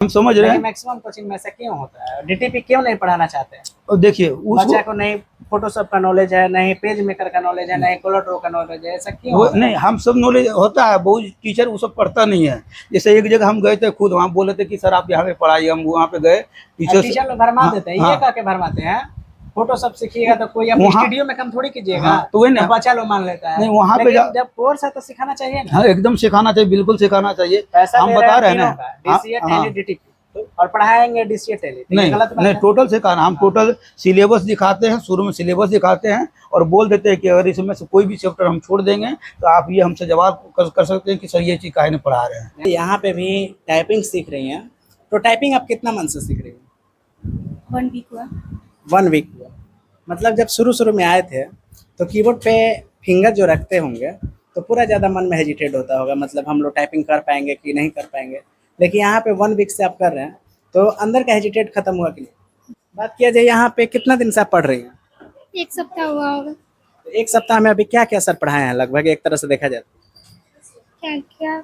हम समझ रहे हैं। मैक्सिमम कोचिंग में ऐसा क्यों होता है? डीटीपी क्यों नहीं पढ़ाना चाहते हैं? और देखिए उस बच्चा को नहीं फोटोशॉप का नॉलेज है, नहीं पेज मेकर का नॉलेज है, नहीं कलर ड्रॉ का नॉलेज है, ऐसा क्यों वो हो रहा है? नहीं, हम सब नॉलेज होता है, बहुत टीचर वो सब पढ़ता नहीं है। जैसे एक जगह हम गए थे, खुद वहाँ बोले थे कि सर आप यहाँ पे पढ़ाइए, हम वहाँ पे गए टीचर लोग भरमा हाँ, देते हैं, हाँ, ये कह के भरमाते हैं फोटोशॉप सीखिएगा तो कोई आप वहाँ स्टूडियो में काम थोड़ी कीजिएगा। हाँ, तो वही ना, बच्चा लोग मान लेता है। नहीं वहाँ पे लेकिन जब कोर्स है तो सिखाना चाहिए ना। हाँ एकदम सिखाना चाहिए, बिल्कुल सिखाना चाहिए। पैसा हम ले रहे बता हैं रहे हैं तीनों ना। का, हाँ, डीसीए हाँ, टैली डीटीपी, और पढ़ाएंगे डीसीए टैली, तो ये नहीं गलत बात नहीं, है। टोटल सिखाना, हम टोटल सिलेबस दिखाते हैं, शुरू में सिलेबस दिखाते हैं और बोल देते हैं कि अगर इसमें से कोई भी चैप्टर हम छोड़ देंगे तो आप ये हमसे जवाब कर सकते हैं कि सर ये चीज़ काहे नहीं पढ़ा रहे हैं। यहाँ पे भी टाइपिंग सीख रही हैं, तो टाइपिंग आप कितना मन से सीख रही हैं? 1 वीक हुआ। 1 वीक हुआ। मतलब जब शुरू शुरू में आए थे तो कीबोर्ड पे फिंगर जो रखते होंगे तो पूरा ज़्यादा मन में हेजिटेट होता होगा, मतलब हम लोग टाइपिंग कर पाएंगे कि नहीं कर पाएंगे। लेकिन यहाँ पे 1 वीक से आप कर रहे हैं तो अंदर का हेजिटेट खत्म हुआ कि नहीं? बात किया जाए यहाँ पे कितना दिन से आप पढ़ रही हैं? 1 सप्ताह हुआ होगा। तो 1 सप्ताह में अभी क्या क्या सर पढ़ाए हैं लगभग, एक तरह से देखा जाए तो? क्या क्या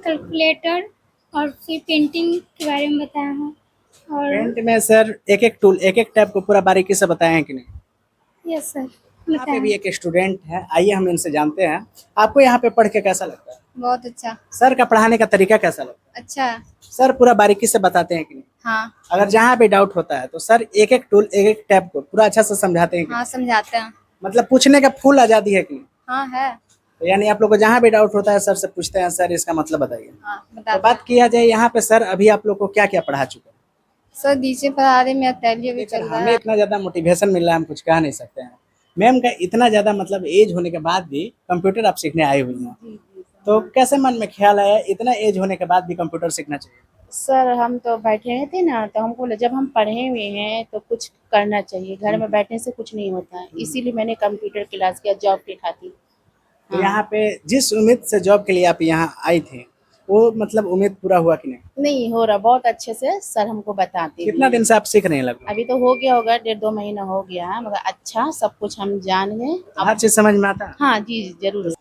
कैलकुलेटर और फिर पेंटिंग के बारे में बताया है। और पेंट में सर एक एक टूल, एक एक टैब को पूरा बारीकी से बताए हैं कि नहीं? यस सर यहाँ पे बताया भी है। एक स्टूडेंट है, आइए हम इनसे जानते हैं। आपको यहाँ पे पढ़ के कैसा लगता है? बहुत अच्छा। सर का पढ़ाने का तरीका कैसा लगता अच्छा। है? सर पूरा बारीकी से बताते हैं कि नहीं? हाँ अगर जहाँ भी डाउट होता है तो सर एक एक टूल, एक एक टैब को पूरा अच्छा से समझाते हैं कि हाँ नहीं? समझाते हैं। मतलब पूछने का फुल आजादी है कि नहीं? हाँ है। तो यानी आप लोग को जहाँ भी डाउट होता है सर से पूछते हैं, सर इसका मतलब बताइए। हाँ तो बताते बात हैं। किया जाए यहाँ पे सर अभी आप लोग को क्या क्या पढ़ा चुके हैं? सर डीजे पढ़ा रहे, मेरा तैलिया भी चल रहा हमें है। इतना ज्यादा मोटिवेशन मिल रहा है, हम कुछ कह नहीं सकते हैं। मैम का इतना ज्यादा मतलब एज होने के बाद भी कंप्यूटर आप सीखने आई हुई हैं, तो कैसे मन में ख्याल आया इतना एज होने के बाद भी कंप्यूटर सीखना चाहिए? सर हम तो बैठे हैं थे ना, तो हमको जब हम पढ़े हुए हैं तो कुछ करना चाहिए, घर में बैठने से कुछ नहीं होता है, इसीलिए मैंने कंप्यूटर क्लास किया जॉब के खातिर। तो यहाँ पे जिस उम्मीद से जॉब के लिए आप यहाँ आई थे वो मतलब उम्मीद पूरा हुआ कि नहीं? नहीं हो रहा, बहुत अच्छे से सर हमको बताते भी कितना हैं। दिन से आप सीख रहे हैं लगभग? अभी तो हो गया होगा 1.5-2 महीना हो गया है, मगर अच्छा सब कुछ हम जान गए। हर चीज समझ में आता है? हाँ जी जरूर।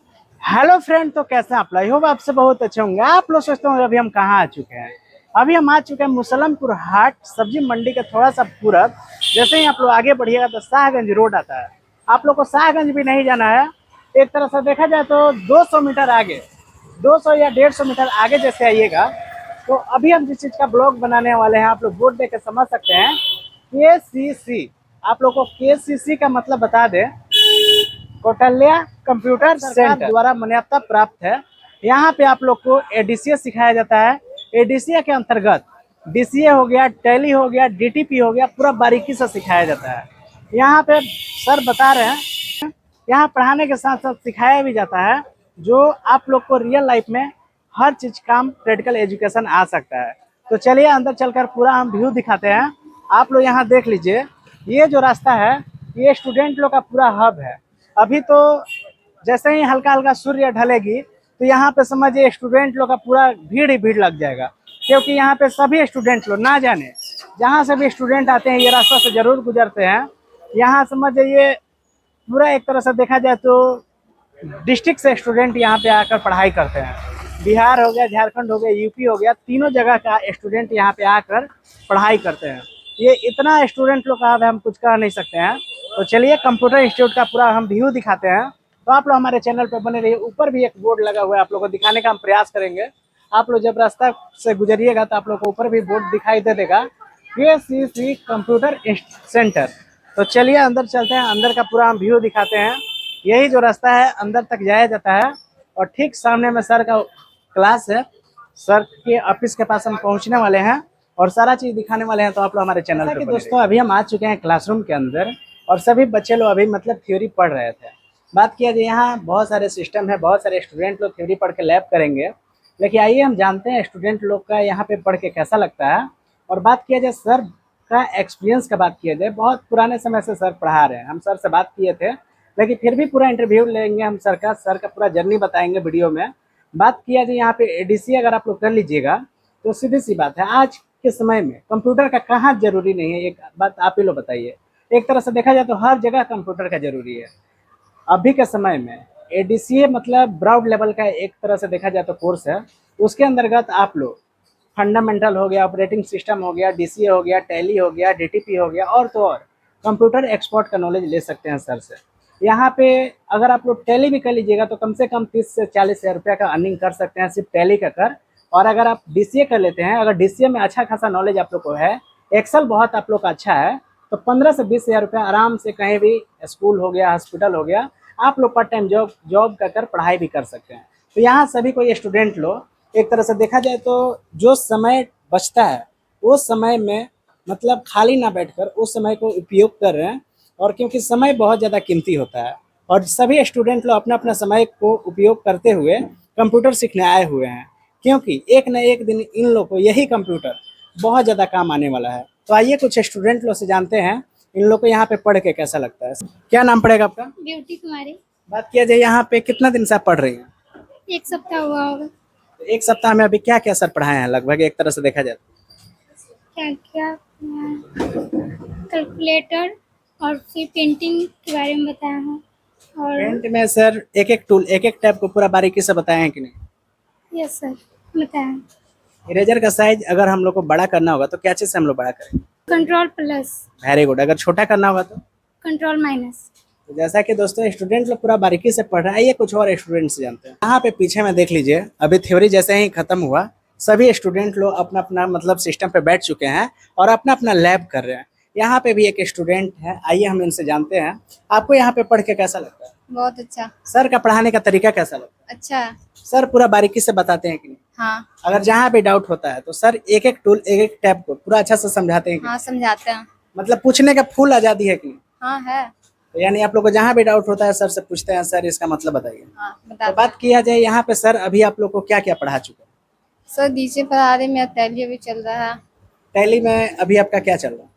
हेलो फ्रेंड, तो कैसे हैं आप लोग? आई होप आपसे बहुत अच्छे होंगे। आप लोग सोचते होंगे अभी हम कहाँ आ चुके हैं। अभी हम आ चुके हैं मुसलमपुर हाट सब्जी मंडी के थोड़ा सा पूरब। जैसे ही आप लोग आगे बढ़िएगा तो शाहगंज रोड आता है। आप लोग को शाहगंज भी नहीं जाना है, एक तरह से देखा जाए तो 200 मीटर आगे, 200 या 150 मीटर आगे जैसे आइएगा तो अभी हम जिस चीज़ का ब्लॉग बनाने वाले हैं आप लोग बोर्ड देख के समझ सकते हैं, KCC। आप लोग को KCC का मतलब बता दें, कौटल्या कंप्यूटर सेंटर द्वारा मान्यता प्राप्त है। यहाँ पे आप लोग को एडीसीए सिखाया जाता है। एडीसीए के अंतर्गत डीसीए हो गया, टैली हो गया, डीटीपी हो गया, पूरा बारीकी से सिखाया जाता है। यहाँ पे सर बता रहे हैं, यहाँ पढ़ाने के साथ साथ सिखाया भी जाता है जो आप लोग को रियल लाइफ में हर चीज काम प्रैक्टिकल एजुकेशन आ सकता है। तो चलिए अंदर चलकर पूरा हम व्यू दिखाते हैं। आप लोग यहाँ देख लीजिए, ये जो रास्ता है ये स्टूडेंट लोग का पूरा हब है। अभी तो जैसे ही हल्का हल्का सूर्य ढलेगी तो यहाँ पे समझिए स्टूडेंट लोग का पूरा भीड़ ही भीड़ लग जाएगा, क्योंकि यहाँ पे सभी स्टूडेंट लोग ना जाने जहाँ से भी स्टूडेंट आते हैं ये रास्ता से जरूर गुजरते हैं। यहाँ समझिए ये पूरा एक तरह से देखा जाए तो डिस्ट्रिक्ट से स्टूडेंट यहाँ पे आकर पढ़ाई करते हैं। बिहार हो गया, झारखंड हो गया, यूपी हो गया, तीनों जगह का स्टूडेंट यहाँ पे आकर पढ़ाई करते हैं। ये इतना स्टूडेंट लोग का हम कुछ कह नहीं सकते हैं। तो चलिए कंप्यूटर इंस्टीट्यूट का पूरा हम व्यू दिखाते हैं। तो आप लोग हमारे चैनल पर बने रहिए, ऊपर भी एक बोर्ड लगा हुआ है, आप लोग को दिखाने का हम प्रयास करेंगे। आप लोग जब रास्ता से गुजरिएगा तो आप लोग को ऊपर भी बोर्ड दिखाई दे देगा, KCC कंप्यूटर सेंटर। तो चलिए अंदर चलते हैं, अंदर का पूरा हम व्यू दिखाते हैं। यही जो रास्ता है अंदर तक जाया जाता है और ठीक सामने में सर का क्लास है। सर के ऑफिस के पास हम पहुंचने वाले हैं और सारा चीज दिखाने वाले हैं। तो आप लोग हमारे चैनल पे दोस्तों अभी हम आ चुके हैं क्लासरूम के अंदर और सभी बच्चे लोग अभी मतलब थ्योरी पढ़ रहे थे। बात किया जाए यहाँ बहुत सारे सिस्टम है, बहुत सारे स्टूडेंट लोग थ्योरी पढ़ के लैब करेंगे। लेकिन आइए हम जानते हैं स्टूडेंट लोग का यहाँ पे पढ़ के कैसा लगता है। और बात किया जाए सर का एक्सपीरियंस का, बात किया जाए बहुत पुराने समय से सर पढ़ा रहे हैं। हम सर से बात किए थे, लेकिन फिर भी पूरा इंटरव्यू लेंगे हम सर का पूरा जर्नी बताएंगे वीडियो में। बात किया जाए यहाँ पे एडीसी अगर आप लोग कर लीजिएगा तो सीधी सी बात है, आज के समय में कंप्यूटर का कहाँ जरूरी नहीं है, एक बात आप ही लोग बताइए। एक तरह से देखा जाए तो हर जगह कंप्यूटर का जरूरी है अभी के समय में। एडीसीए मतलब ब्रॉड लेवल का एक तरह से देखा जाए तो कोर्स है, उसके अंतर्गत आप लोग फंडामेंटल हो गया, ऑपरेटिंग सिस्टम हो गया, डीसीए हो गया, टैली हो गया, डीटीपी हो गया, और तो और कंप्यूटर एक्सपर्ट का नॉलेज ले सकते हैं सर से। यहाँ पे अगर आप लोग टैली भी कर लीजिएगा तो कम से कम 30 से 40 हज़ार रुपये का अर्निंग कर सकते हैं सिर्फ टैली का कर। और अगर आप डीसीए कर लेते हैं, अगर डीसीए में अच्छा खासा नॉलेज आप लोग को है, एक्सेल बहुत आप लोग का अच्छा है, तो 15 से 20 हज़ार रुपये आराम से कहीं भी स्कूल हो गया, हॉस्पिटल हो गया, आप लोग पार्ट टाइम जॉब कर पढ़ाई भी कर सकते हैं। तो यहाँ सभी कोई स्टूडेंट लोग एक तरह से देखा जाए तो जो समय बचता है उस समय में मतलब खाली ना बैठकर उस समय को उपयोग कर रहे हैं। और क्योंकि समय बहुत ज़्यादा कीमती होता है और सभी स्टूडेंट लोग अपना अपना समय को उपयोग करते हुए कंप्यूटर सीखने आए हुए हैं, क्योंकि एक न एक दिन इन लोग को यही कंप्यूटर बहुत ज़्यादा काम आने वाला है। तो आइए कुछ स्टूडेंट लोग से जानते हैं इन लोग को यहाँ पे पढ़ के कैसा लगता है। क्या नाम पड़ेगा आपका? ब्यूटी कुमारी। बात किया जाए यहाँ पे कितना दिन से आप पढ़ रही हैं? 1 सप्ताह हुआ होगा। एक सप्ताह में अभी क्या क्या सर पढ़ाए हैं लगभग एक तरह से देखा जाए? क्या क्या कैलकुलेटर और फिर पेंटिंग के बारे में बताया है। और पेंट में सर एक एक टूल एक एक टैब को पूरा बारीकी से बताए हैं कि नहीं? यस सर बताया। इरेजर का साइज अगर हम लोग को बड़ा करना होगा तो क्या चीज़ से हम लोग बड़ा करेंगे? Control plus, very good. अगर छोटा करना होगा तो? Control minus. तो जैसा कि दोस्तों स्टूडेंट लोग पूरा बारीकी से पढ़ रहे हैं, आइए कुछ और स्टूडेंट से जानते हैं। यहाँ पे पीछे में देख लीजिए, अभी थ्योरी जैसे ही खत्म हुआ सभी स्टूडेंट लोग अपना अपना मतलब सिस्टम पे बैठ चुके हैं और अपना अपना लैब कर रहे हैं। यहाँ पे भी एक स्टूडेंट है, आइए हम इनसे जानते हैं। आपको यहाँ पे पढ़ के कैसा लगता है? बहुत अच्छा। सर का पढ़ाने का तरीका कैसा लगता है? अच्छा। सर पूरा बारीकी से बताते हैं कि नहीं? हाँ। अगर जहाँ भी डाउट होता है तो सर एक एक टूल एक एक टैब को पूरा अच्छा से समझाते हैं कि हाँ समझाते हैं। मतलब पूछने का फुल आज़ादी है कि नहीं? हाँ है। तो यानी आप लोग को जहाँ भी डाउट होता है सर से पूछते हैं, सर इसका मतलब बताइए। हाँ तो बताते बात किया जाए यहाँ पे सर अभी आप लोग को क्या क्या पढ़ा चुके हैं? सर डीजे पढ़ा रहे, मेरा टैली भी चल रहा है। टैली में अभी आपका क्या चल रहा है?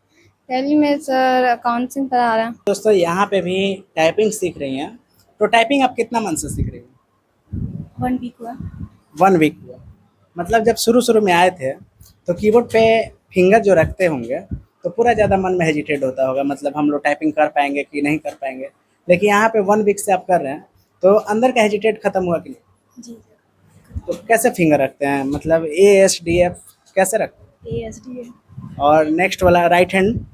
टैली में सर अकाउंटिंग पढ़ा रहा है। दोस्तों यहाँ पे भी टाइपिंग सीख रही हैं, तो टाइपिंग आप कितना मन से सीख रही हैं? 1 वीक हुआ। 1 वीक हुआ। मतलब जब शुरू शुरू में आए थे तो कीबोर्ड पे फिंगर जो रखते होंगे तो पूरा ज़्यादा मन में हेजिटेट होता होगा, मतलब हम लोग टाइपिंग कर पाएंगे कि नहीं कर पाएंगे। लेकिन यहाँ पे 1 वीक से आप कर रहे हैं तो अंदर का हेजिटेट खत्म हुआ कि नहीं? जी। तो कैसे फिंगर रखते हैं, मतलब ASDF कैसे रखते हैं? ASDF और नेक्स्ट वाला राइट हैंड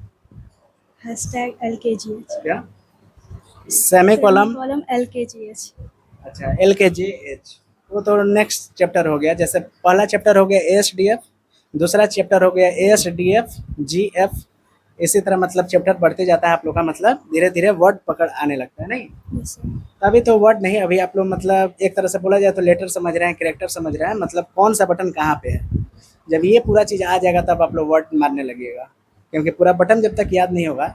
#LKGH। क्या? सेमीकोलम LKGH। अच्छा LKGH, वो तो नेक्स्ट चैप्टर हो गया। जैसे पहला चैप्टर हो गया ASDF, दूसरा चैप्टर हो गया ASDF GF, इसी तरह मतलब चैप्टर बढ़ते जाता है आप लोग का, मतलब धीरे धीरे वर्ड पकड़ आने लगता है नहीं? अभी तो वर्ड नहीं, अभी आप लोग मतलब एक तरह से बोला जाए तो लेटर समझ रहे हैं, कैरेक्टर समझ रहे हैं, मतलब कौन सा बटन कहाँ पे है। जब ये पूरा चीज़ आ जाएगा तब आप लोग वर्ड मारने लगिएगा, क्योंकि पूरा बटन जब तक याद नहीं होगा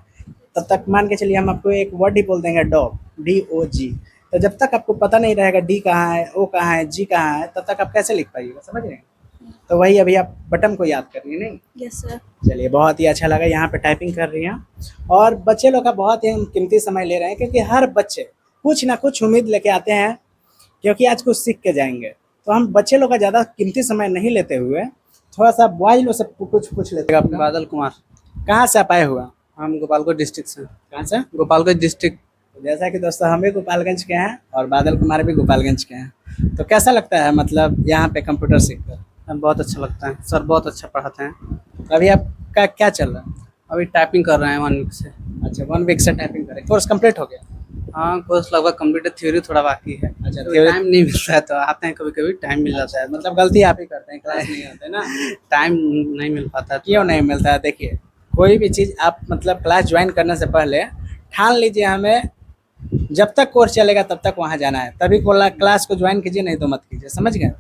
तब तक मान के चलिए हम आपको एक वर्ड ही बोल देंगे डॉग, DOG, तो जब तक आपको पता नहीं रहेगा D कहाँ है, O कहाँ है, G कहाँ है, तब तक आप कैसे लिख पाइएगा, समझ रहे हैं? तो वही अभी आप बटन को याद करिए नहीं? Yes sir. चलिए बहुत ही अच्छा लगा, यहाँ पे टाइपिंग कर रही हैं और बच्चे लोग का बहुत ही कीमती समय ले रहे हैं, क्योंकि हर बच्चे कुछ ना कुछ उम्मीद लेके आते हैं, क्योंकि आज कुछ सीख के जाएंगे। तो हम बच्चे लोग का ज़्यादा कीमती समय नहीं लेते हुए थोड़ा सा बॉयज लोग से कुछ पूछ लेते हैं। बादल कुमार। कहाँ से आप आए हुआ? हम गोपालगंज डिस्ट्रिक्ट से। कहाँ से? गोपालगंज डिस्ट्रिक्ट। जैसा कि दोस्तों हम भी गोपालगंज के हैं और बादल कुमार भी गोपालगंज के हैं, तो कैसा लगता है मतलब यहाँ पे कंप्यूटर सीखकर? बहुत अच्छा लगता है सर, बहुत अच्छा पढ़ाते हैं। अभी आपका क्या चल रहा है? अभी टाइपिंग कर रहे हैं 1 वीक से। अच्छा 1 वीक से टाइपिंग करें, कोर्स कंप्लीट हो गया? हाँ कोर्स लगभग कंप्लीट है, थ्योरी थोड़ा बाकी है। अच्छा, तो टाइम नहीं मिलता है तो आते हैं, कभी कभी टाइम मिल जाता है। मतलब गलती आप ही करते हैं, क्लास नहीं आते ना? टाइम नहीं मिल पाता। क्यों नहीं मिलता है? देखिए कोई भी चीज़ आप मतलब क्लास ज्वाइन करने से पहले ठान लीजिए हमें जब तक कोर्स चलेगा तब तक वहाँ जाना है, तभी क्लास को ज्वाइन कीजिए, नहीं तो मत कीजिए, समझ गए?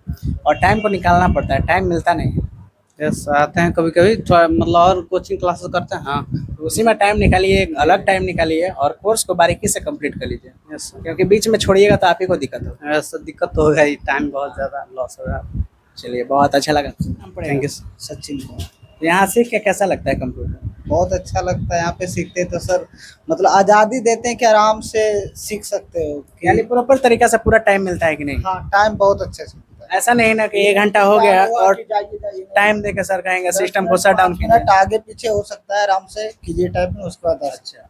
और टाइम को निकालना पड़ता है, टाइम मिलता नहीं है। यस आते हैं कभी कभी थोड़ा, मतलब और कोचिंग क्लासेस करते हैं। हाँ तो उसी में टाइम निकालिए, एक अलग टाइम निकालिए और कोर्स को बारीकी से कंप्लीट कर लीजिए। यस क्योंकि बीच में छोड़िएगा तो आप ही को दिक्कत होगा। ऐसा दिक्कत तो होगा ही, टाइम बहुत ज़्यादा लॉस हो रहा है। चलिए बहुत अच्छा लगा। Thank you. सचिन को यहाँ सीख के कैसा लगता है कंप्यूटर? बहुत अच्छा लगता है। यहाँ पे सीखते हैं तो सर मतलब आज़ादी देते हैं कि आराम से सीख सकते हो कि यानी प्रॉपर तरीका से पूरा टाइम मिलता है कि नहीं? हाँ टाइम बहुत अच्छे से मिलता है। ऐसा नहीं ना कि 1 घंटा हो गया और जाइए टाइम देके सर कहेंगे सिस्टम को शट डाउन कीजिए। मिनट आगे पीछे हो सकता है, आराम से कीजिए टाइप में, उसके बाद अच्छा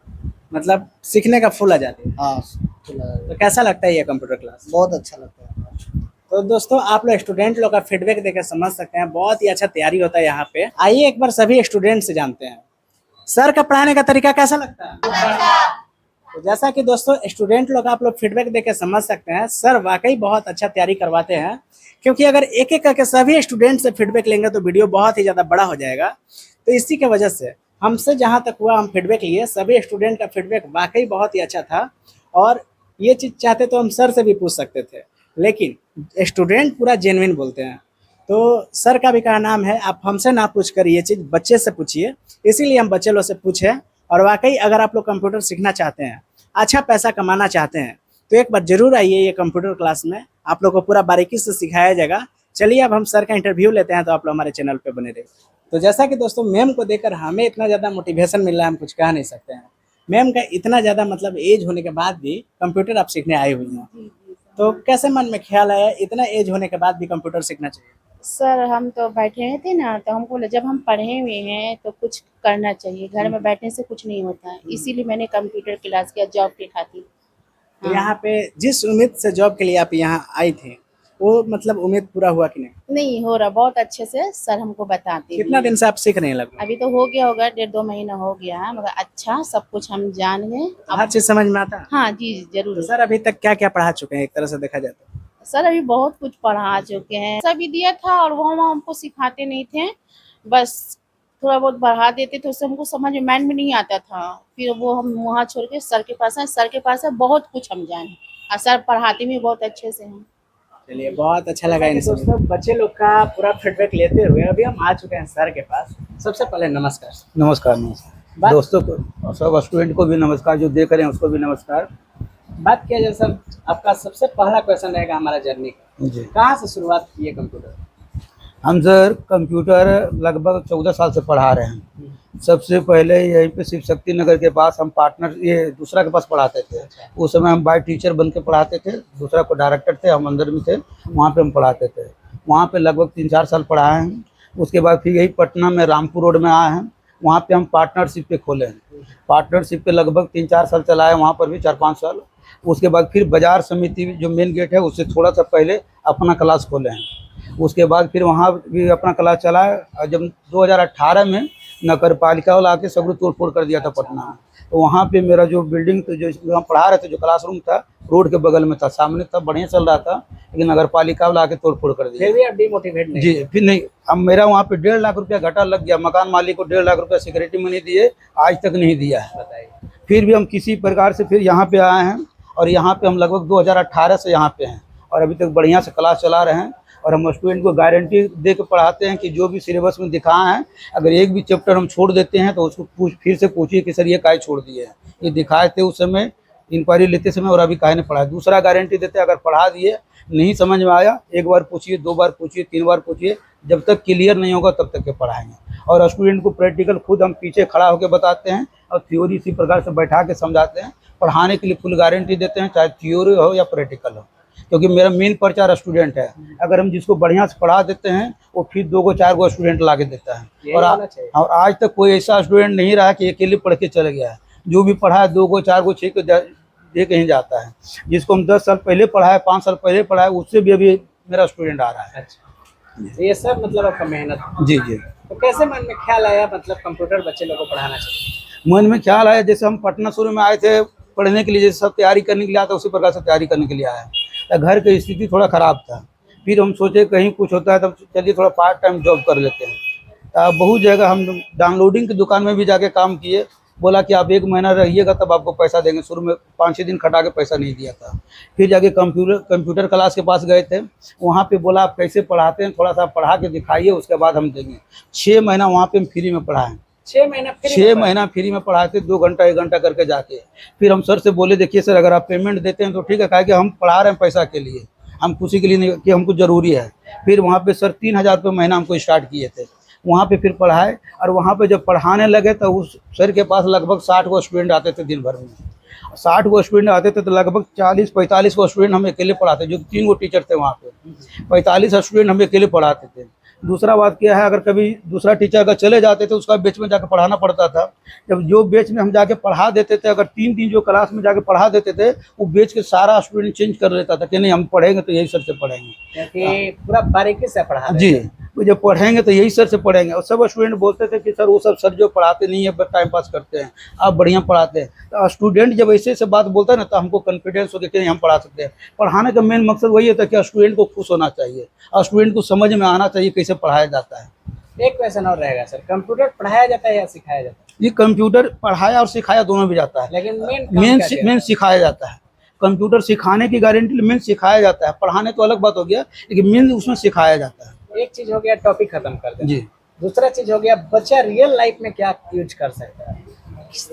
मतलब सीखने का फुल आ जाती है। हाँ तो कैसा लगता है ये कंप्यूटर क्लास? बहुत अच्छा लगता है। तो दोस्तों आप लोग स्टूडेंट लोग का फीडबैक देकर समझ सकते हैं, बहुत ही अच्छा तैयारी होता है यहाँ पे। आइए एक बार सभी स्टूडेंट से जानते हैं सर का पढ़ाने का तरीका कैसा लगता है। तो जैसा कि दोस्तों स्टूडेंट लोग आप लोग फीडबैक देकर समझ सकते हैं, सर वाकई बहुत अच्छा तैयारी करवाते हैं। क्योंकि अगर एक एक करके सभी स्टूडेंट से फीडबैक लेंगे तो वीडियो बहुत ही ज़्यादा बड़ा हो जाएगा। तो इसी की वजह से हमसे जहाँ तक हुआ हम फीडबैक लिए, सभी स्टूडेंट का फीडबैक वाकई बहुत ही अच्छा था। और ये चीज़ चाहते तो हम सर से भी पूछ सकते थे, लेकिन स्टूडेंट पूरा जेन्युइन बोलते हैं। तो सर का भी का नाम है, आप हमसे ना पूछ कर ये चीज़ बच्चे से पूछिए, इसीलिए हम बच्चे लोग से पूछे। और वाकई अगर आप लोग कंप्यूटर सीखना चाहते हैं, अच्छा पैसा कमाना चाहते हैं, तो एक बार जरूर आइए ये कंप्यूटर क्लास में, आप लोग को पूरा बारीकी से सिखाया जाएगा। चलिए अब हम सर का इंटरव्यू लेते हैं, तो आप लोग हमारे चैनल पे बने रहिए। तो जैसा कि दोस्तों मैम को देखकर हमें इतना ज़्यादा मोटिवेशन मिल रहा है, हम कुछ कह नहीं सकते हैं। मैम का इतना ज़्यादा मतलब एज होने के बाद भी कंप्यूटर आप सीखने आई हुई हैं, तो कैसे मन में ख्याल आया इतना एज होने के बाद भी कंप्यूटर सीखना चाहिए। सर हम तो बैठे हुए थे ना, तो हमको लगा जब हम पढ़े हुए हैं तो कुछ करना चाहिए, घर में बैठने से कुछ नहीं होता है, इसीलिए मैंने कंप्यूटर क्लास किया जॉब के खातिर। तो यहाँ पे जिस उम्मीद से जॉब के लिए आप यहाँ आई थे, वो मतलब उम्मीद पूरा हुआ कि नहीं? नहीं हो रहा, बहुत अच्छे से सर हमको बताते कितना हैं। दिन से आप सीख रहे हैं लगभग? अभी तो हो गया होगा 1.5-2 महीना हो गया है, मगर अच्छा सब कुछ हम जान गए हर चीज समझ में आता है? हाँ जी तो जरूर। सर अभी तक क्या क्या पढ़ा चुके हैं एक तरह से देखा जाए तो? सर अभी बहुत कुछ पढ़ा चुके हैं, सभी दिया था और वो हमको सिखाते नहीं थे, बस थोड़ा बहुत बढ़ा देते थे, उससे हमको समझ में माइंड में नहीं आता था। फिर वो हम वहाँ छोड़ के सर के पास आए, सर के पास है बहुत कुछ हम जाने, और सर पढ़ाते भी बहुत अच्छे से हैं। चलिए बहुत अच्छा लगा इन दोस्तों बच्चे लोग का पूरा फीडबैक लेते हुए अभी हम आ चुके हैं सर के पास। सबसे पहले नमस्कार। नमस्कार नमस्कार दोस्तों को, सब स्टूडेंट को भी नमस्कार, जो देख रहे हैं उसको भी नमस्कार। बात किया जाए सर, आपका सबसे पहला क्वेश्चन रहेगा हमारा जर्नी का, जी कहाँ से शुरुआत की है कंप्यूटर? हम सर कंप्यूटर लगभग 14 साल से पढ़ा रहे हैं। सबसे पहले यहीं पे शिव शक्ति नगर के पास हम पार्टनर ये दूसरा के पास पढ़ाते थे। उस समय हम बाय टीचर बन के पढ़ाते थे, दूसरा को डायरेक्टर थे, हम अंदर में थे, वहाँ पे हम पढ़ाते थे। वहाँ पे लगभग 3-4 साल पढ़ाए हैं। उसके बाद फिर यही पटना में रामपुर रोड में आए हैं, वहाँ पे हम पार्टनरशिप पे खोले हैं। पार्टनरशिप पे लगभग 3-4 साल चलाए, वहाँ पर भी 4-5 साल। उसके बाद फिर बाजार समिति जो मेन गेट है उससे थोड़ा सा पहले अपना क्लास खोले हैं। उसके बाद फिर वहाँ भी अपना क्लास चलाए, और जब 2018 में नगर पालिका वाला आके सब तोड़ फोड़ कर दिया था पटना में, तो वहाँ पे मेरा जो बिल्डिंग जो हम पढ़ा रहे थे, जो क्लासरूम था रोड के बगल में था, सामने था, बढ़िया चल रहा था, लेकिन नगर पालिका वाला आके तोड़ फोड़ कर दिया। फिर भी आप डिमोटिवेट नहीं? जी फिर नहीं, अब मेरा वहाँ पे 1.5 लाख रुपया घाटा लग गया। मकान मालिक को 1.5 लाख रुपया सिक्योरिटी मनी दिए, आज तक नहीं दिया है। बताइए। फिर भी हम किसी प्रकार से फिर यहाँ पे आए हैं, और यहाँ पे हम लगभग 2018 से यहाँ पे हैं, और अभी तक बढ़िया से क्लास चला रहे हैं। और हम स्टूडेंट को गारंटी दे के पढ़ाते हैं कि जो भी सिलेबस में दिखाया है, अगर एक भी चैप्टर हम छोड़ देते हैं तो उसको फिर से पूछिए कि सर ये काहे छोड़ दिए हैं। ये दिखाए थे उस समय इंक्वायरी लेते समय, और अभी काहे नहीं पढ़ाया। दूसरा गारंटी देते हैं, अगर पढ़ा दिए नहीं समझ में आया, 1 बार पूछिए, 2 बार पूछिए, 3 बार पूछिए, जब तक क्लियर नहीं होगा तब तक के पढ़ाएंगे। और स्टूडेंट को प्रैक्टिकल खुद हम पीछे खड़ा होकर बताते हैं, और थ्योरी इसी प्रकार से बैठा के समझाते हैं। पढ़ाने के लिए फुल गारंटी देते हैं, चाहे थ्योरी हो या प्रैक्टिकल हो, क्योंकि मेरा मेन प्रचार स्टूडेंट है। अगर हम जिसको बढ़िया से पढ़ा देते हैं, वो फिर 2-4 गो स्टूडेंट ला के देता है। और आज तक कोई ऐसा स्टूडेंट नहीं रहा कि अकेले पढ़ के चले गया है। जो भी पढ़ा है 2 गो 4 गो 6 को दे कहीं जाता है। जिसको हम 10 साल पहले पढ़ाए, 5 साल पहले पढ़ाए, उससे भी अभी मेरा स्टूडेंट आ रहा है। अच्छा, ये सब मतलब आपका मेहनत। जी जी। तो कैसे मन में ख्याल आया मतलब कंप्यूटर बच्चे लोगों को पढ़ाना चाहिए? मन में ख्याल आया, जैसे हम पटना शुरू में आए थे पढ़ने के लिए, जैसे सब तैयारी करने के लिए आता, उसी प्रकार से तैयारी करने के लिए आया। घर की स्थिति थोड़ा ख़राब था, फिर हम सोचे कहीं कुछ होता है तब चलिए थोड़ा पार्ट टाइम जॉब कर लेते हैं। बहुत जगह हम डाउनलोडिंग की दुकान में भी जाके काम किए, बोला कि आप 1 महीना रहिएगा तब आपको पैसा देंगे। शुरू में 5-6 दिन खटा के पैसा नहीं दिया था। फिर जाके कंप्यूटर क्लास के पास गए थे, वहाँ पे बोला आप कैसे पढ़ाते हैं, थोड़ा सा पढ़ा के दिखाइए, उसके बाद हम देंगे। 6 महीना वहाँ पे हम फ्री में पढ़ाएँ। 6 महीना 6 महीना फ्री में पढ़ाए थे, 2 घंटा 1 घंटा करके जाके। फिर हम सर से बोले देखिए सर, अगर आप पेमेंट देते हैं तो ठीक है, कहा कि हम पढ़ा रहे हैं पैसा के लिए, हम खुशी के लिए नहीं कि हमको ज़रूरी है। फिर वहाँ पे सर 3000 रुपये महीना हमको स्टार्ट किए थे। वहाँ पे फिर पढ़ाए, और वहाँ पे जब पढ़ाने लगे तो उस सर के पास लगभग 60 गो स्टूडेंट आते थे दिन भर में। 60 गो स्टूडेंट आते थे तो लगभग 40-45 गो स्टूडेंट हम अकेले पढ़ाते, जो 3 गो टीचर थे वहाँ पे। 45 स्टूडेंट हम अकेले पढ़ाते थे। दूसरा बात क्या है, अगर कभी दूसरा टीचर अगर चले जाते थे उसका बेच में जाकर पढ़ाना पड़ता था। जब जो बेच में हम जाके पढ़ा देते थे, अगर 3 दिन जो क्लास में जाके पढ़ा देते थे, वो बेच के सारा स्टूडेंट चेंज कर लेता था कि नहीं हम पढ़ेंगे तो यही सर से पढ़ेंगे। क्योंकि पूरा बारीकी से पढ़ा रहे जी, थे। वो जब पढ़ेंगे तो यही सर से पढ़ेंगे। और सब स्टूडेंट बोलते थे कि सर वो सब सर जो पढ़ाते नहीं है बस टाइम पास करते हैं, आप बढ़िया पढ़ाते हैं। तो स्टूडेंट जब ऐसे ऐसे बात बोलता है ना तो हमको कॉन्फिडेंस हो गया कि नहीं हम पढ़ा सकते हैं। पढ़ाने का मेन मकसद वही होता है कि स्टूडेंट को खुश होना चाहिए और स्टूडेंट को समझ में आना चाहिए कैसे पढ़ाया जाता है। एक क्वेश्चन और रहेगा सर, कंप्यूटर पढ़ाया जाता है या सिखाया जाता है? ये कंप्यूटर पढ़ाया और सिखाया दोनों भी जाता है, लेकिन मेन सिखाया जाता है। कंप्यूटर सिखाने की गारंटी, मेन सिखाया जाता है। पढ़ाने तो अलग बात हो गया, लेकिन मेन उसमें सिखाया जाता है। एक चीज हो गया टॉपिक खत्म कर दें। जी। दूसरा चीज हो गया बच्चा रियल लाइफ में क्या यूज कर सकता है।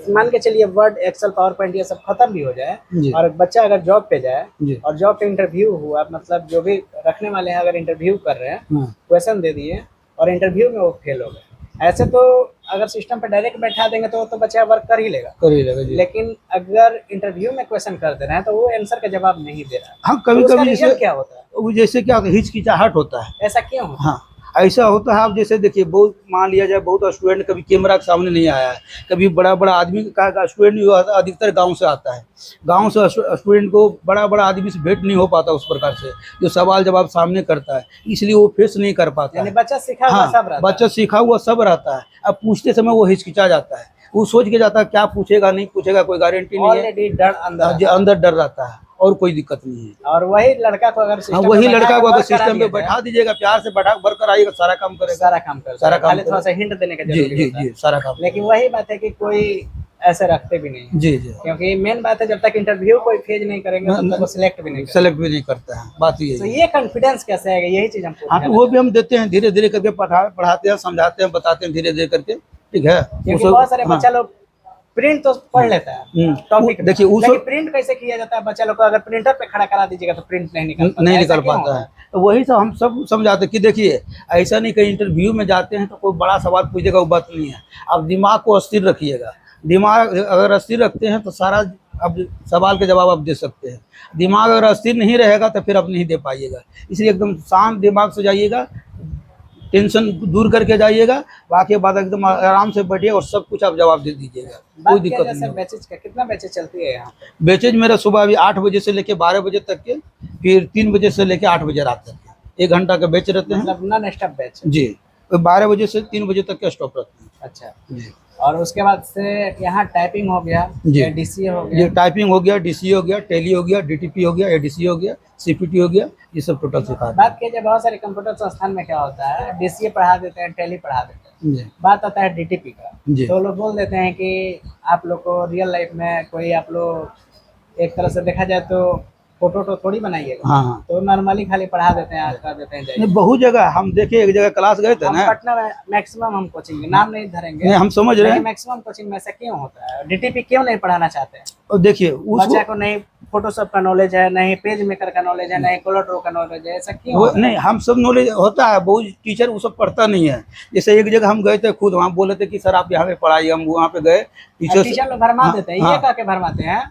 मान के चलिए वर्ड, एक्सेल, पावर पॉइंट ये सब खत्म भी हो जाए जी। और बच्चा अगर जॉब पे जाए जी। और जॉब पे इंटरव्यू हुआ, मतलब जो भी रखने वाले हैं अगर इंटरव्यू कर रहे हैं, हाँ। क्वेश्चन दे दिए और इंटरव्यू में वो फेल हो गए, ऐसे तो अगर सिस्टम पे डायरेक्ट बैठा देंगे तो बच्चा वर्क कर ही लेगा। कर ही लेगा जी। लेकिन अगर इंटरव्यू में क्वेश्चन कर दे रहे हैं तो वो आंसर का जवाब नहीं दे रहा है। हाँ, कभी तो उसका कभी reason जैसे क्या होता है, वो जैसे क्या हिचकिचाहट होता है। ऐसा क्यों होता है? हाँ, ऐसा होता है। आप जैसे देखिए, बहुत मान लिया जाए बहुत स्टूडेंट कभी कैमरा के सामने नहीं आया है, कभी बड़ा बड़ा आदमी का स्टूडेंट अधिकतर गांव से आता है। गांव से स्टूडेंट को बड़ा बड़ा आदमी से भेंट नहीं हो पाता उस प्रकार से, जो सवाल जवाब सामने करता है, इसलिए वो फेस नहीं कर पाता यानी है। बच्चा सीखा हुआ सब हाँ, रहता है। बच्चा सीखा हुआ सब रहता है। अब पूछते समय वो हिचकिचा जाता है, वो सोच के जाता है क्या पूछेगा नहीं पूछेगा, कोई गारंटी नहीं है। ऑलरेडी डर अंदर जो अंदर डर रहता है और कोई दिक्कत नहीं है। और वही लड़का को अगर हाँ, सिस्टम वही पे लड़का को अगर वर्क करा सिस्टम पे दिया जाए, बैठा दीजिएगा, प्यार से बैठा वर्क कराइएगा, सारा काम करेगा। सारा काम कर सारा काम खाली थोड़ा सा करेगा। हिंट देने का जी जरूरी जी होता है। जी, सारा काम। लेकिन वही बात है कि कोई ऐसे रखते भी नहीं है। जी जी, क्योंकि मेन बात है जब तक इंटरव्यू कोई फेज नहीं करेंगे तब तक वो सिलेक्ट भी नहीं करेंगे। सेलेक्ट भी नहीं करता है, बात ये तो है। ये कॉन्फिडेंस कैसे आएगा, यही चीज हम हाँ, तो वो भी हम देते हैं, धीरे धीरे करके पढ़ाते हैं, समझाते हैं, बताते हैं धीरे धीरे करके, ठीक है। क्योंकि बहुत सारे बच्चा लोग प्रिंट तो पढ़ लेता है टॉपिक, देखिए लेकिन प्रिंट कैसे किया जाता है बच्चा लोग को अगर प्रिंटर पे खड़ा करा दीजिएगा तो प्रिंट नहीं निकल पाता, नहीं ऐसा निकल क्यों पाता होता है। तो वही सब हम सब समझाते हैं कि देखिए ऐसा नहीं कि इंटरव्यू में जाते हैं तो कोई बड़ा सवाल पूछेगा, वो बात नहीं है। आप दिमाग को स्थिर रखिएगा। दिमाग अगर स्थिर रखते हैं तो सारा अब सवाल के जवाब आप दे सकते हैं। दिमाग अगर स्थिर नहीं रहेगा तो फिर आप नहीं दे पाइएगा। इसलिए एकदम शांत दिमाग से जाइएगा, टेंशन दूर करके जाइएगा, बाकी बाद एकदम आराम से बैठिए और सब कुछ आप जवाब दे दीजिएगा, कोई बात दिक्कत किया नहीं जैसे है। बैचेज का, कितना बैचेज चलती है यहाँ पे? बेचेज मेरा सुबह अभी 8 बजे से लेके 12 बजे तक के, फिर 3 बजे से लेके 8 बजे रात तक के, 1 घंटा का बेच रहते हैं। मतलब नॉन स्टॉप बैच? जी, 12 बजे से 3 बजे तक का स्टॉप रहते हैं। अच्छा, जी और उसके बाद से यहाँ टाइपिंग हो गया, जी। डीसीए हो ये गया, टाइपिंग हो गया, डीसीए हो गया, टेली हो गया, डीटीपी हो गया, एडीसी हो गया, सीपीटी हो गया, ये सब टोटल सिखा दें। बात किया जाए बहुत सारे कंप्यूटर संस्थान में क्या होता है, डीसीए पढ़ा देते हैं, टेली पढ़ा देते हैं, जी बात आता है डीटीपी का, जी। तो लोग बोल देते हैं कि आप लोग को रियल लाइफ में कोई, आप लोग एक तरह से देखा जाए तो फोटो तो थोड़ी बनाइएगा, हाँ हाँ, तो नॉर्मली खाली पढ़ा देते हैं, कर देते हैं, जाइए। नहीं बहुत जगह हम देखे, एक जगह क्लास गए थे हम ना, पटना में मैक्सिमम हम कोचिंग, नाम नहीं धरेंगे, नहीं हम समझ रहे हैं। मैक्सिमम कोचिंग में ऐसा क्यों होता है, डीटीपी क्यों नहीं पढ़ाना चाहते हैं? और देखिए उस बच्चा को नहीं फोटोशॉप का नॉलेज है, नहीं पेज मेकर का नॉलेज है, नहीं कलर ड्रॉ का नॉलेज है, ऐसा क्यों वो होता है? नहीं, हम सब नॉलेज होता है, बहुत टीचर वो सब पढ़ता नहीं है। जैसे एक जगह हम गए थे खुद, वहाँ बोले थे कि सर आप यहाँ पे पढ़ाइए, हम वहाँ पे गए, टीचर लोग भरमा हाँ, देते हैं, हाँ। ये कह के भरमाते हैं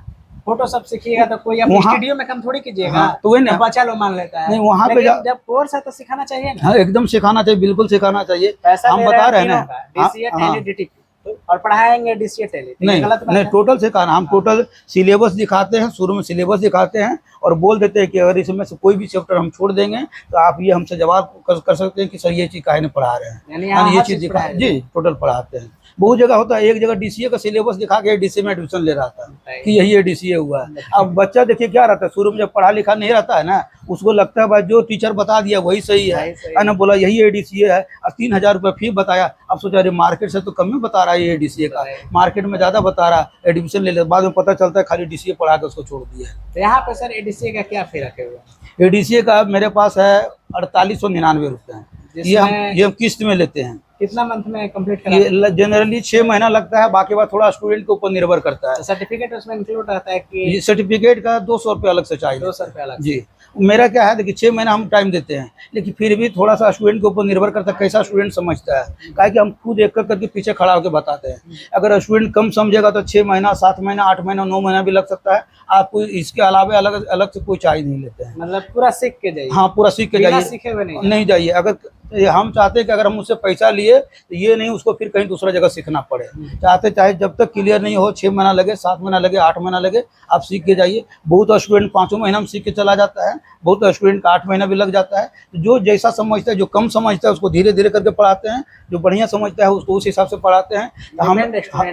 फोटोशॉप सीखिएगा तो कोई अपने वहाँ- स्टूडियो में काम थोड़ी कीजिएगा, हाँ, तो वही ना। बच्चा लोग मान लेता है। नहीं, वहाँ पे लेकिन जा- जब कोर्स है तो सिखाना चाहिए ना, हाँ एकदम सिखाना चाहिए, बिल्कुल सिखाना चाहिए। पैसा हम ले बता रहे रहे हैं हैं ना। तीनों का, डीसीए, हाँ, टेली, डीटीपी, और पढ़ाएंगे डीसीए, टेली, तो ये नहीं गलत बात नहीं, है। टोटल सिखाना, हम टोटल सिलेबस दिखाते हैं, शुरू में सिलेबस दिखाते हैं और बोल देते हैं कि अगर इसमें से कोई भी चैप्टर हम छोड़ देंगे तो आप ये हमसे जवाब कर सकते हैं कि सर ये चीज़ काहे नहीं पढ़ा रहे हैं, यानी यहाँ ये हर चीज़ चीज़ दिखा। पढ़ाया जी, टोटल पढ़ाते हैं। बहुत जगह होता है, एक जगह डीसीए का सिलेबस दिखा के डीसीए में एडमिशन ले रहा था कि यही डीसीए हुआ है। अब बच्चा देखिए क्या रहता है, शुरू में जब पढ़ा लिखा नहीं रहता है ना, उसको लगता है भाई जो टीचर बता दिया वही सही है, वही सही है ना, बोला यही एडीसीए है, और 3000 रुपये फी बताया। अब सोचा अरे मार्केट से तो कम में बता रहा है ये एडीसीए का, मार्केट में ज़्यादा बता रहा है, एडमिशन ले ले, बाद में पता चलता है खाली डीसीए पढ़ा के उसको छोड़ दिया है। तो यहाँ पे सर एडीसीए का क्या फी रखे हुए हैं? एडीसीए का मेरे पास है 4899 रुपये है। जिसमें- ये हम किस्त में लेते हैं। कितना मंथ में कंप्लीट करा? ये जनरली 6 महीना लगता है, बाकी बात थोड़ा स्टूडेंट के ऊपर निर्भर करता है। सर्टिफिकेट उसमें इंक्लूड रहता है कि ये सर्टिफिकेट का 200 रुपये अलग से चाहिए। 200 रुपये अलग? जी, मेरा क्या है देखिए 6 महीना हम टाइम देते हैं, लेकिन फिर भी थोड़ा सा स्टूडेंट के ऊपर निर्भर करता है कैसा स्टूडेंट समझता है, काहे कि हम खुद एक करके पीछे खड़ा होकर बताते हैं। अगर स्टूडेंट कम समझेगा तो 6 महीना, 7 महीना, 8 महीना, 9 महीना भी लग सकता है। आपको इसके अलावा अलग अलग से कोई चार्ज नहीं लेते हैं। मतलब पूरा सीख के जाइए? हाँ, पूरा सीख के बिना जाइए, सीखे हुए नहीं? नहीं जाइए। अगर ये हम चाहते हैं कि अगर हम उससे पैसा लिए तो ये नहीं उसको फिर कहीं दूसरा जगह सीखना पड़े। चाहते चाहे जब तक क्लियर नहीं हो, 6 महीना लगे, 7 महीना लगे, 8 महीना लगे, आप सीख के जाइए। बहुत स्टूडेंट 5 महीना में सीख के चला जाता है, बहुत स्टूडेंट का 8 महीना भी लग जाता है। तो जो जैसा समझता है, जो कम समझता है उसको धीरे धीरे करके पढ़ाते हैं, जो बढ़िया समझता है उसको उस हिसाब से पढ़ाते हैं। तो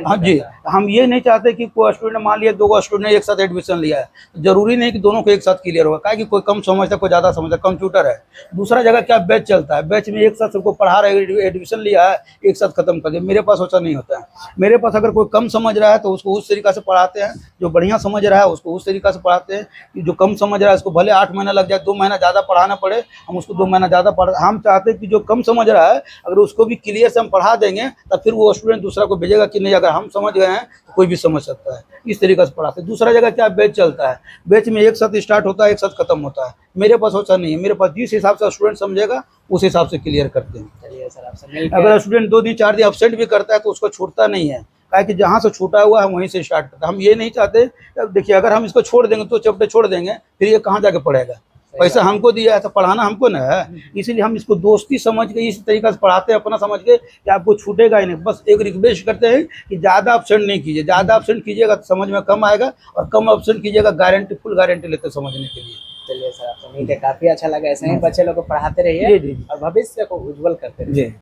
हाँ जी, हम ये नहीं चाहते कि कोई स्टूडेंट, मान लिया 2 स्टूडेंट ने एक साथ एडमिशन लिया है, तो जरूरी नहीं कि दोनों को एक साथ क्लियर होगा। क्या कि कोई कम समझता है, कोई ज़्यादा समझता है। कंप्यूटर है, दूसरा जगह क्या बैच चलता है, बैच में एक साथ सबको पढ़ा रहे, एडमिशन लिया है, एक साथ खत्म कर दिया। मेरे पास वैसा नहीं होता है। मेरे पास अगर कोई कम समझ रहा है तो उसको उस तरीका से पढ़ाते हैं, जो बढ़िया समझ रहा है उसको उस तरीका से पढ़ाते हैं। कि जो कम समझ रहा है उसको भले 8 महीना लग जाए, 2 महीना ज़्यादा पढ़ाना पड़े, हम उसको 2 महीना ज़्यादा हम चाहते हैं कि जो कम समझ रहा है अगर उसको भी क्लियर से हम पढ़ा देंगे तब फिर वो स्टूडेंट दूसरा को भेजेगा कि नहीं, अगर हम समझ गए हैं तो कोई भी समझ सकता है। इस तरीके से पढ़ाते हैं। दूसरा जगह क्या बैच चलता है, बैच में एक साथ स्टार्ट होता है, एक साथ खत्म होता है। मेरे पास वैसा नहीं है। मेरे पास जिस हिसाब से स्टूडेंट समझेगा उस हिसाब से क्लियर करते हैं। चलिए सर, आपसे मिलकर अगर स्टूडेंट 2 दिन 4 दिन अपसेंट भी करता है तो उसको छूटता नहीं है, क्या कि जहाँ से छूटा हुआ है वहीं से स्टार्ट करता है। हम ये नहीं चाहते, देखिए अगर हम इसको छोड़ देंगे, तो चैप्टर छोड़ देंगे, फिर ये कहाँ जाके पढ़ेगा। पैसा हमको दिया है तो पढ़ाना हमको ना है। इसीलिए हम इसको दोस्ती समझ के इस तरीका से पढ़ाते हैं, अपना समझ के, कि आपको छूटेगा ही नहीं। बस एक रिक्वेस्ट करते हैं कि ज़्यादा अपसेंट नहीं कीजिए। ज़्यादा अपसेंट कीजिएगा तो समझ में कम आएगा, और कम अपसेंट कीजिएगा गारंटी, फुल गारंटी लेते समझने के लिए। चलिए सर, आपसे मिलकर काफी अच्छा लगा। ऐसे ही बच्चे लोग को पढ़ाते जी, रहिए जी। और भविष्य को उज्जवल करते रहिए। जी।